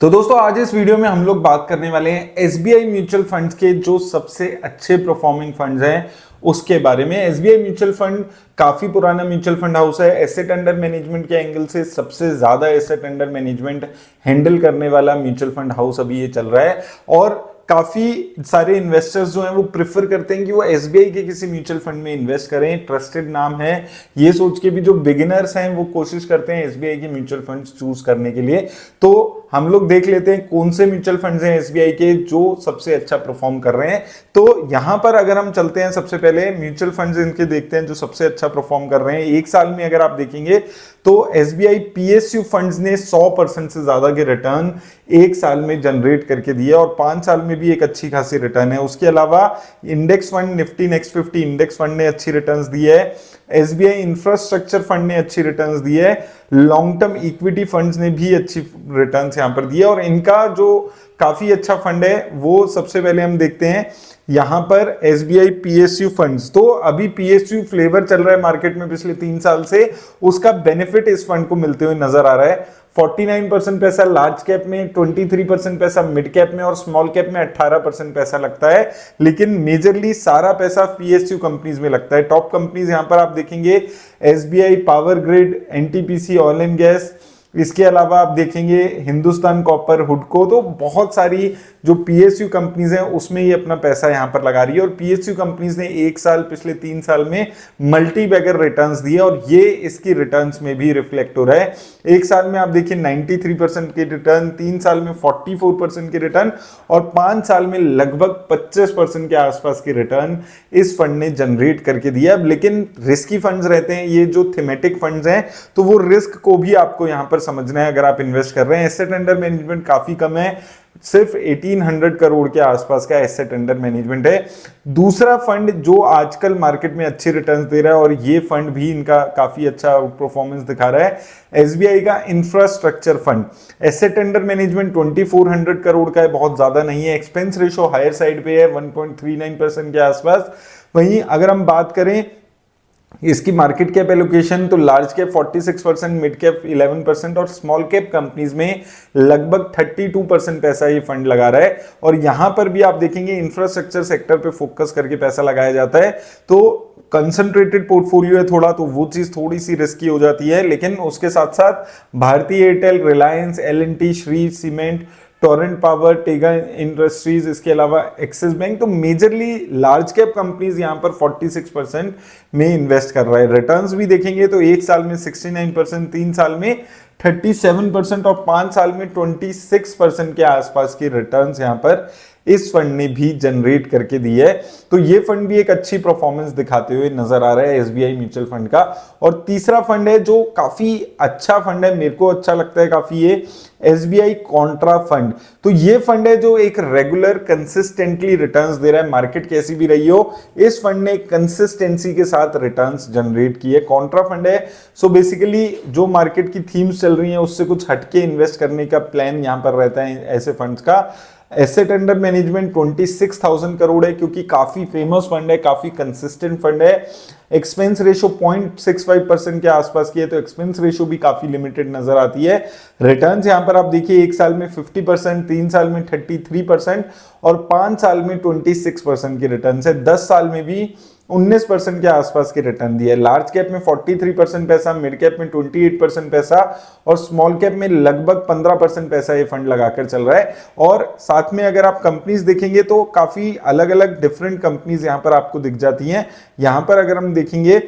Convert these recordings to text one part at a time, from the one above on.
तो दोस्तों आज इस वीडियो में हम लोग बात करने वाले हैं एसबीआई म्यूचुअल फंड्स के जो सबसे अच्छे परफॉर्मिंग फंड्स हैं उसके बारे में। एसबीआई म्यूचुअल फंड काफी पुराना म्यूचुअल फंड हाउस है। एसेट अंडर मैनेजमेंट के एंगल से सबसे ज्यादा एसेट अंडर मैनेजमेंट हैंडल करने वाला म्यूचुअल फंड हाउस अभी ये चल रहा है और काफी सारे इन्वेस्टर्स जो हैं वो प्रेफर करते हैं कि वो एसबीआई के किसी म्यूचुअल फंड में इन्वेस्ट करें। ट्रस्टेड नाम है, ये सोच के भी जो बिगिनर्स हैं वो कोशिश करते हैं एसबीआई के म्यूचुअल फंड्स चूज करने के लिए। तो हम लोग देख लेते हैं कौन से म्यूचुअल फंड्स हैं एसबीआई के जो सबसे अच्छा परफॉर्म कर रहे हैं। तो यहां पर अगर हम चलते हैं, सबसे पहले म्यूचुअल फंड्स इनके देखते हैं जो सबसे अच्छा परफॉर्म कर रहे हैं। एक साल में अगर आप देखेंगे तो एसबीआई पीएसयू फंड्स ने 100% से ज्यादा के रिटर्न एक साल में जनरेट करके दिए और 5 साल में भी एक अच्छी खासी रिटर्न है। उसके अलावा index fund Nifty next 50 index fund ने अच्छी रिटर्न्स दी है। एसबीआई इंफ्रास्ट्रक्चर फंड ने अच्छी रिटर्न्स दी है। लॉन्ग टर्म इक्विटी फंड्स ने भी अच्छी रिटर्न्स यहां पर दी है और इनका जो काफी अच्छा फंड है वो सबसे पहले हम देखते हैं यहां पर एसबीआई पीएसयू फंड्स। तो अभी पीएसयू फ्लेवर चल रहा है मार्केट में पिछले 3 साल से, उसका बेनिफिट इस फंड को मिलते हुए नजर आ रहा है। 49% पैसा लार्ज कैप में, 23% पैसा मिड कैप में और स्मॉल कैप में 18% पैसा लगता है, लेकिन मेजरली सारा पैसा पीएसयू कंपनीज में लगता है। टॉप कंपनीज यहां पर आप देखेंगे SBI power grid, NTPC oil and gas, इसके अलावा आप देखेंगे हिंदुस्तान कॉपर, हुडको। तो बहुत सारी जो पीएसयू कंपनीज हैं उसमें ये अपना पैसा यहां पर लगा रही है और पीएसयू कंपनीज ने एक साल पिछले 3 साल में मल्टी बैगर रिटर्न्स दिए और ये इसकी रिटर्न्स में भी रिफ्लेक्ट हो रहा है। एक साल में आप देखिए 93% के रिटर्न, 3 साल में 44% के रिटर्न और 5 साल में लगभग 25% के आसपास की रिटर्न इस फंड ने जनरेट करके दिया। लेकिन रिस्की फंड्स रहते हैं ये जो थीमेटिक फंड्स हैं, तो वो रिस्क को भी आपको यहां पर समझना है अगर आप इन्वेस्ट कर रहे हैं। एसेट अंडर मैनेजमेंट काफी कम है, सिर्फ 1800 करोड़ के आसपास का एसेट अंडर मैनेजमेंट है। दूसरा फंड जो आजकल मार्केट में अच्छे रिटर्न्स दे रहा है और ये फंड भी इनका काफी अच्छा परफॉर्मेंस दिखा रहा है, एसबीआई का infrastructure fund. Asset under management 2400 crore का है, बहुत ज्यादा नहीं है। एक्सपेंस रेशो हायर साइड पे है 1.39% के आसपास। वहीं अगर हम बात करें इसकी मार्केट कैप एलोकेशन, तो लार्ज कैप 46%, मिड कैप 11% और स्मॉल कैप कंपनीज में लगभग 32% पैसा ये फंड लगा रहा है। और यहां पर भी आप देखेंगे इंफ्रास्ट्रक्चर सेक्टर पे फोकस करके पैसा लगाया जाता है। तो कंसंट्रेटेड पोर्टफोलियो है थोड़ा, तो वो चीज थोड़ी सी रिस्की हो जाती है, लेकिन उसके साथ साथ भारतीय Airtel, Reliance, L&T, Shri cement, Torrent power, Tega industries, इसके अलावा एक्सिस बैंक, तो मेजरली लार्ज कैप कंपनीज यहां पर 46% में इन्वेस्ट कर रहा है। रिटर्न्स भी देखेंगे तो एक साल में 69%, 3 साल में 37% और 5 साल में 26% के आसपास की रिटर्न्स यहां पर इस फंड ने भी जनरेट करके दी है। तो ये फंड भी एक अच्छी परफॉर्मेंस दिखाते हुए नजर आ रहा है एसबीआई म्यूचुअल फंड का। और तीसरा फंड है जो काफी अच्छा फंड है, मेरे को अच्छा लगता है काफी, ये एसबीआई कॉन्ट्रा फंड। तो ये फंड है जो एक रेगुलर कंसिस्टेंटली रिटर्न्स दे रहा है, मार्केट कैसी भी रही हो इस फंड ने कंसिस्टेंसी के साथ रिटर्न्स जनरेट किए। कॉन्ट्रा फंड है, सो बेसिकली जो मार्केट की थीम्स चल रही हैं उससे कुछ हटके इन्वेस्ट करने का प्लान यहां पर रहता है ऐसे फंड्स का। एसेट अंडर मैनेजमेंट 26,000 करोड़ है, क्योंकि काफी फेमस फंड है, काफी कंसिस्टेंट फंड है। एक्सपेंस रेशो 0.65% के आसपास की है, तो एक्सपेंस रेशो भी काफी लिमिटेड नजर आती है। रिटर्न्स यहां पर आप देखिए एक साल में 50%, 3 साल में 33% और 5 साल में 26% की रिटर्न्स है। 10 साल में भी 19% के आसपास की रिटर्न दी है। लार्ज कैप में 43% पैसा, मिड कैप में 28% पैसा और स्मॉल कैप में लगभग 15% पैसा ये फंड लगाकर चल रहा है। और साथ में अगर आप कंपनीज देखेंगे तो काफी अलग अलग डिफरेंट कंपनीज यहां पर आपको दिख जाती हैं। यहां पर अगर हम देखेंगे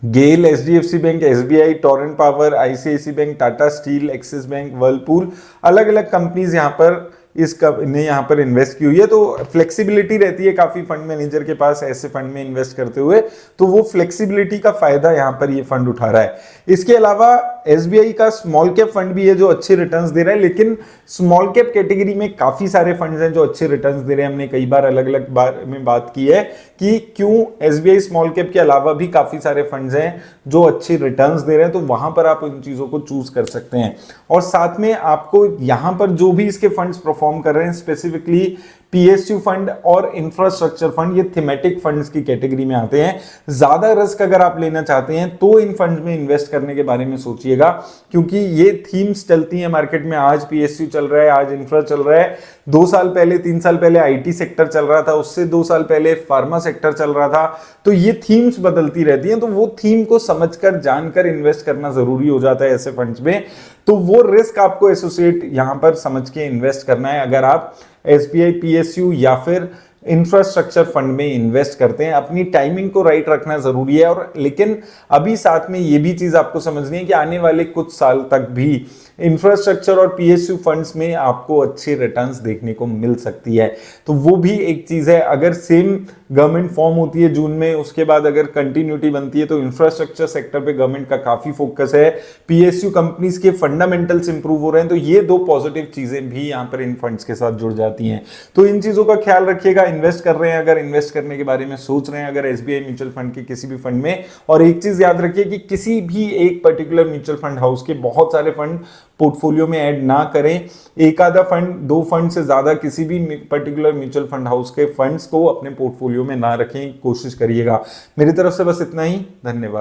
GAIL, HDFC bank, SBI, Torrent power, ICIC bank, Tata steel, Axis bank, Whirlpool, अलग अलग कंपनीज यहां पर ने यहाँ पर इन्वेस्ट की हुई है। तो फ्लेक्सिबिलिटी रहती है काफी फंड मैनेजर के पास ऐसे फंड में इन्वेस्ट करते हुए, तो वो फ्लेक्सिबिलिटी का फायदा यहाँ पर ये फंड उठा रहा है। इसके अलावा एसबीआई का स्मॉल कैप फंड भी है जो अच्छे रिटर्न्स दे रहा है, लेकिन स्मॉल कैप कैटेगरी में काफी सारे फंड्स हैं जो अच्छे रिटर्न्स दे रहे हैं। हमने कई बार अलग अलग बार में बात की है कि क्यों एसबीआई स्मॉल कैप के अलावा भी काफी सारे फंड्स हैं जो अच्छे रिटर्न्स दे रहे हैं, तो वहां पर आप उन चीजों को चूज कर सकते हैं। और साथ में आपको यहां पर जो भी इसके फंड्स परफॉर्म कर रहे हैं, स्पेसिफिकली पीएसयू फंड और इंफ्रास्ट्रक्चर फंड ये थीमेटिक फंड्स की कैटेगरी में आते हैं। ज्यादा रिस्क अगर आप लेना चाहते हैं तो इन फंड्स में इन्वेस्ट करने के बारे में सोचिएगा, क्योंकि ये थीम्स चलती हैं मार्केट में। आज पीएसयू चल रहा है, आज इंफ्रा चल रहा है, 2 साल पहले 3 साल पहले आईटी सेक्टर चल रहा था, उससे 2 साल पहले फार्मा सेक्टर चल रहा था। तो ये थीम्स बदलती रहती हैं, तो वो थीम को समझकर जानकर इन्वेस्ट करना जरूरी हो जाता है ऐसे फंड्स में। तो वो रिस्क आपको एसोसिएट यहां पर समझ के इन्वेस्ट करना है अगर आप एसबीआई पीएसयू या फिर इंफ्रास्ट्रक्चर फंड में इन्वेस्ट करते हैं। अपनी टाइमिंग को राइट रखना जरूरी है, और लेकिन अभी साथ में ये भी चीज आपको समझनी है कि आने वाले कुछ साल तक भी इंफ्रास्ट्रक्चर और पीएसयू फंड्स में आपको अच्छे रिटर्न्स देखने को मिल सकती है। तो वो भी एक चीज है। अगर सेम गवर्नमेंट फॉर्म होती है जून में, उसके बाद अगर कंटिन्यूटी बनती है, तो इंफ्रास्ट्रक्चर सेक्टर पे गवर्नमेंट का काफी फोकस है, पीएसयू कंपनीज के फंडामेंटल्स इंप्रूव हो रहे हैं, तो ये 2 पॉजिटिव चीजें भी यहां पर इन फंड्स के साथ जुड़ जाती हैं। तो इन चीजों का ख्याल रखिएगा। इन्वेस्ट कर रहे हैं, अगर इन्वेस्ट करने के बारे में सोच रहे हैं अगर एसबीआई म्यूचुअल फंड के किसी भी फंड में, और एक चीज याद रखिए कि किसी भी एक पर्टिकुलर म्यूचुअल फंड हाउस के बहुत सारे फंड पोर्टफोलियो में ऐड ना करें। एक आधा फंड, 2 फंड से ज्यादा किसी भी पर्टिकुलर म्यूचुअल फंड हाउस के फंड्स को अपने पोर्टफोलियो में ना रखें, कोशिश करिएगा। मेरी तरफ से बस इतना ही, धन्यवाद।